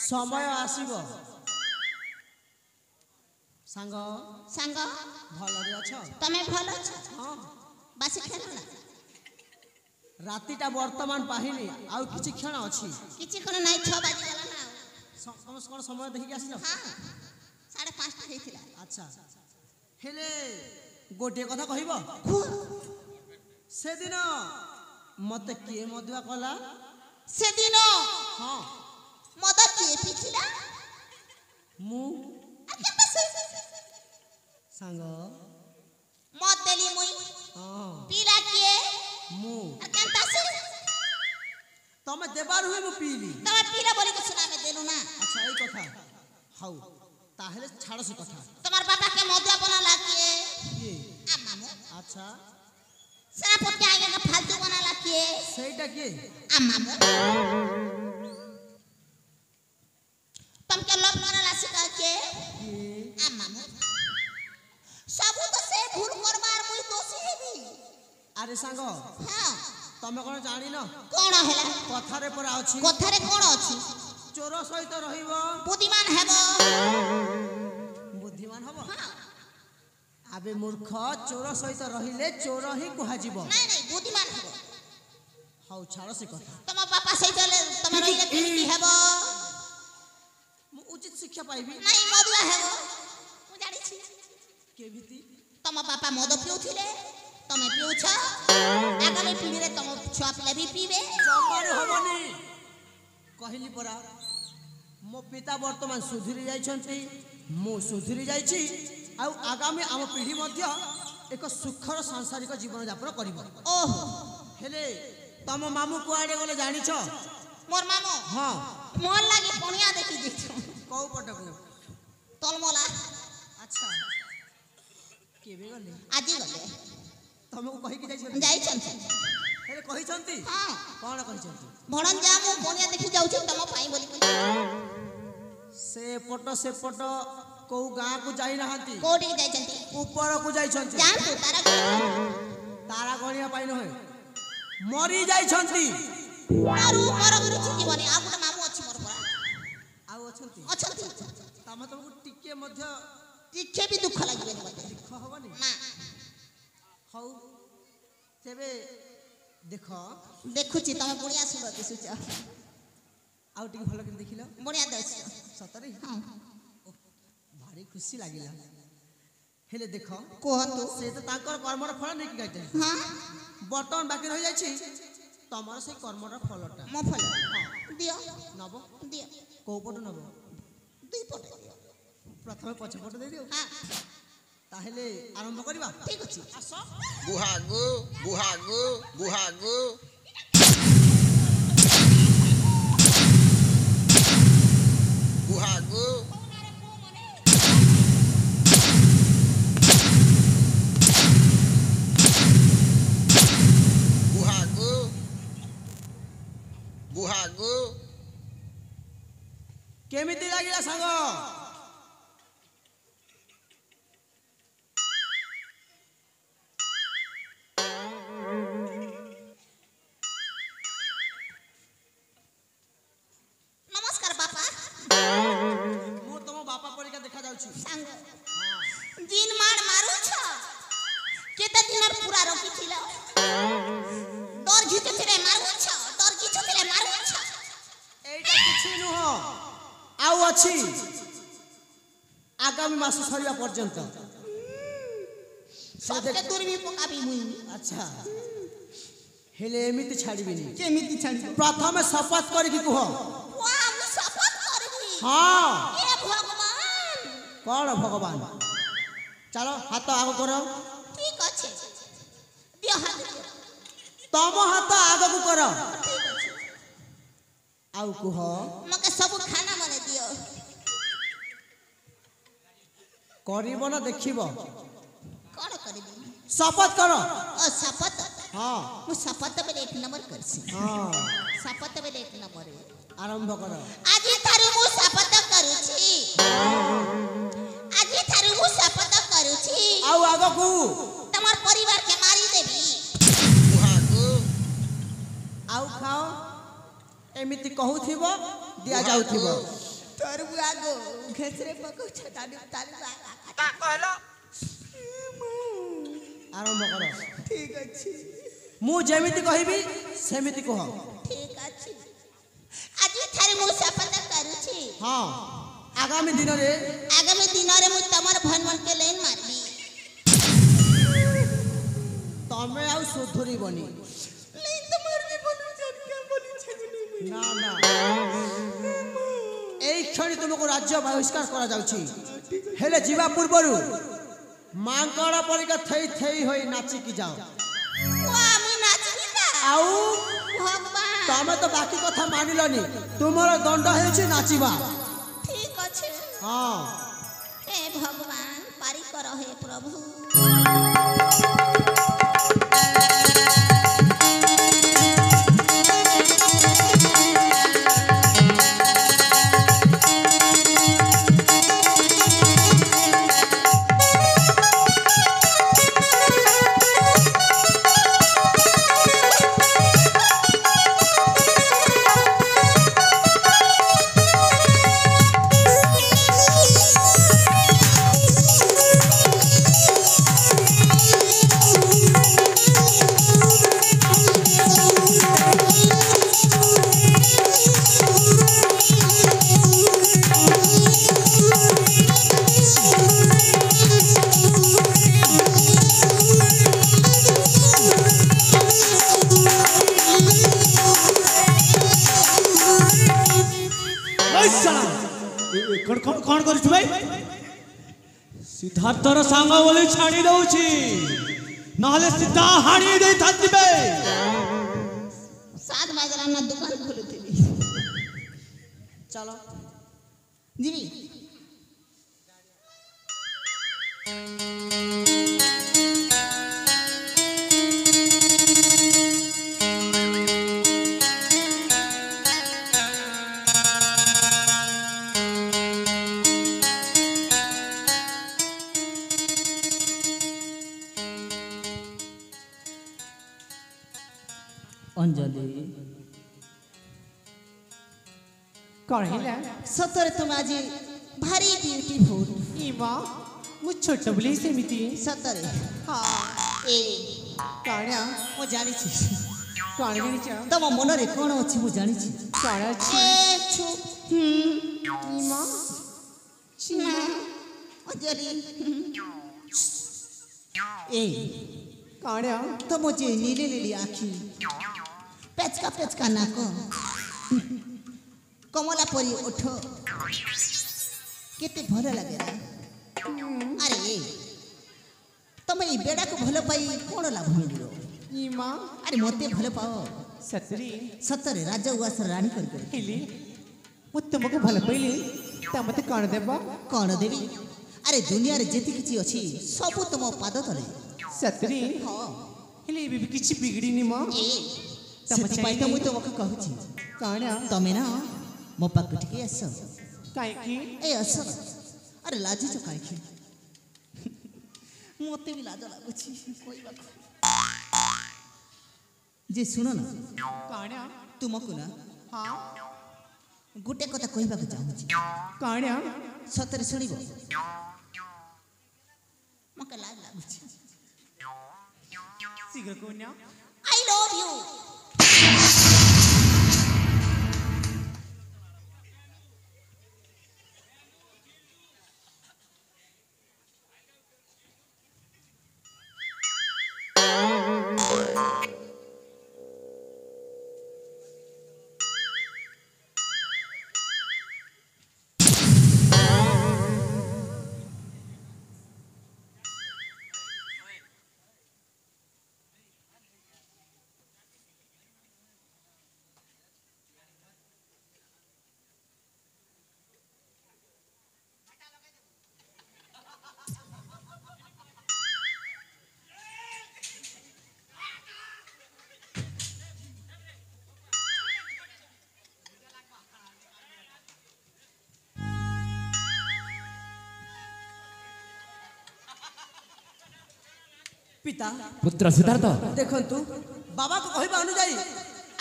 समय आसीबो सांग सांग भलरे अछ तमे भल अछ हां बासी खेलला रातिटा वर्तमान पाहिनी आउ किछि क्षण अछि किछि कोन नाही 6 बाजी गला ना समस्त समय देखि आसिलो हां 5:30 हेथिला अच्छा हेले गोटे कथा कहिबो से दिन मते के मधुआ कला से दिन हां मद के पिछिला मु सांग मद देली मुई हां पीला के मु केनता से तमे देबार हुए मु पीली तमे पीला बोली के सुना में देलु ना अच्छा এই কথা हाउ ताहले छाड़ से कथा তোমার বাবা के मदुआ बना लाके ये आ मामू अच्छा सेनापति आगे के फालतू बना लाके सेटा के आ मामू तुम के लोग बना ला सिका के ये आ मामू सब तो से भूल करबार मुई दोषी हेबी अरे सांग हां तमे कोन जानि न कोन हैला कथारे पर अछि कथारे कोन अछि चोर सहित रहिबो बुद्धिमान हेबो बुद्धिमान हबो हां आबे मूर्ख चोर सहित रहिले चोर ही कुहा जीवो नहीं नहीं बुद्धिमान हेबो हाउ छाड़ से कथा तम पापा सहित तमे रहिले केमिति हेबो मु उचित शिक्षा पाइबी नहीं मदुआ हेबो मु जानि छी केमिति तम पापा मद पिउथिले तमे पिउछ आगामी पीढ़ी रे तम छुआ पिला भी पीबे जमाने हबनी कहली परा मो पिता वर्तमान सुधुरी जाइछंती मु सुधुरी जाइछि आ आगामी आम पीढ़ी मध्य एक सुखर सांसारिक जीवन यापन करिवो ओहो हेले तम मामू कुआडे गले जानिछ मोर मामू हां मोर लागी पणिया देखि दिछु कौ पटकू तलमला अच्छा केबे गले आजी गले तमको कहि कि जाइछ जाइछन हेले कहिछंती हां कोन कहिछंती भणन जा मु पणिया देखि जाउछु तम पाई बोली से पट को गां को जाई नहांती कोठी जाइछंती ऊपर को जाइछंती जानतु तारा तारा गणिया पाइ न होय मरी जाइछंती मारू ऊपर गुरु छिकी बनी आ गुटे मामू अछि मोर परा आउ अछंती अछंती तमे तुमको टिके मध्य टिके भी दुख लागबेनी मते दुख हबनी ना हौ तेबे देखो देखुची तमे बुढ़िया सुंदर दिसुच आउ टिके भलो के देखिलो बुढ़िया दस सतरी हां भारी खुशी लागिला हेले देखो कोहतु से तो ताकर कर्मर फल नै कि गाइते हां बटन बाकी रहि जाइछि तमर से कर्मर फलटा मो फल दियो नबो दियो को पट नबो दुई पट दियो प्रथम पछ पट दे दियो हां ताहेले आरंभ करिबा ठीक अछि आसो बुहागु बुहागु बुहागु बुहागु बुहागु बुहागु केमिति लागिला संग नमस्कार बापा मु तम बापा परिका देखा जाउछि सांग जिन मार मारू छ केते दिनर पूरा रखी थिला डर घिचे थिरे मारू छ डर घिचे थिरे मारू छ एटा किछि नुह आउ अछि आगामी मास सरिया पर्यंत सबके दूर भी पकाबी मुई अच्छा हेले एमिति छाड़ीबिनी केमिति छाड़ी प्रथम शपथ करी कि कुह वाह हम शपथ करबी हां हे भगवान कौन भगवान चलो हाथ आगो करो ठीक अछि दियो हाथ दियो तम हाथ आगो को करो ठीक अछि आउ कुह मके सब खाना मने दियो करिबो ना देखिबो कोन करबी शपथ करो ओ शपथ हां मु शपथ बेले 1 नंबर करसी हां शपथ बेले 1 नंबर आरंभ करो আজি थारू मु शपथ करूची আজি थारू मु शपथ करूची आउ आगो को तमर परिवार के मारी देबी बुहागु आउ खाओ एमिति कहूथिबो दिया जाउथिबो तोर बुआ गो घेसरे पको छटानी ताली ता कहलो आरंभ कर ठीक अछि मु जेमिति कहिबी सेमिति कह ठीक अछि आज थारे मु शपथ करूछि हां आगामी दिन रे मु तमर भन के लाइन मारबी तमे आउ सुधुरी बनी लाइन तो मारबी बोलू जान के बोली छजनी ना ना এই ক্ষণি तुमको राज्य बहिष्कार करा जाउछि हेले जीवा पूर्वरु मांकड़ परिका थई थई होई नाची की जाओ আমি নাচবি না आउ ভগবান तमे तो बाकी कथा मानिलनी तुमर दंड हेछि नाचिबा ठीक अछि हां हे भगवान पारी कर हे प्रभु कौन कर भाई सिद्धार्थर सांग बोली छाड़ी दउछि नहले सीधा हाणी दे थातिबे 7 बजे ना दुकान खोलुथिबी चलो जीवी अंजलि कौन है सतरे तुम आज भारी ब्यूटीफुल इमा मु छोट बोली सेमिति सतरे हाँ ए काण्या मु जानि छी कौन जानिछ तम मन रे कोन अछि मु जानि छी कौन अछि ए छु इमा ना अंजलि ए काण्या तम जे नीले नीली आखी पेचका नाक कमला परी ओठ केते भल लगे अरे तम ए बेड़ा को भल पाई कोन लाभ मिलियो इमा अरे मते भल पाओ सतरी सतरे राजा उवास रानी कर हेली मु तुमको भल पइली त मते कौन देबा कौन देवी अरे दुनिया रे जेति किछि अछि सब तुम पाद तले सतरी हां हेली भी किछि बिगड़ी नि म ए तम ସେଥିପାଇଁ ତ ମୁଁ ତୁମକୁ କହୁଛି काण्या ତମେ ନା ମୋ ପାଖକୁ ଟିକେ ଆସ काहे की ଏ ଆସ ଆରେ ଲାଜୁଛ କାହିଁକି ମୋତେ ବି ଲାଜ ଲାଗୁଛି କହିବାକୁ ଯେ ଶୁଣ ନା काण्या ତୁମକୁ ନା हाँ ଗୋଟେ କଥା କହିବାକୁ ଚାହୁଁଛି काण्या ସତରେ ଶୁଣିବ ମୋତେ ଲାଜ ଲାଗୁଛି शीघ्र कोन्या ଆଇ ଲଭ୍ ୟୁ पिता पुत्र सिद्धार्थ देखंतु बाबा को कहबा अनुଯାयी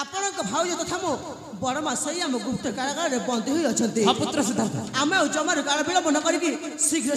ଆପଣଙ୍କ ଭାଉଜ ତଥା ମୋ ବଡ଼ ମା ସେଇ ଆମ ଗୁପ୍ତ କାରାଗାରରେ ବନ୍ଦୀ ହୋଇ ଅଛନ୍ତି। ହଁ ପୁତ୍ର ସିଦ୍ଧାର୍ଥ ଆମେ ଆଉ ଜମାରୁ କାଳ ବିଳମ୍ବ ନ କରିକି ଶୀଘ୍ର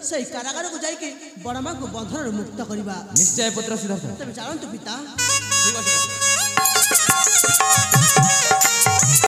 ସେଇ କାରାଗାରକୁ ଯାଇକି ବଡ଼ ମାଙ୍କୁ ବନ୍ଧନରୁ ମୁକ୍ତ କରିବା। ନିଶ୍ଚୟ ପୁତ୍ର ସିଦ୍ଧାର୍ଥ। ତେବେ ଚାଲନ୍ତୁ ପିତା। ଠିକ ଅଛି।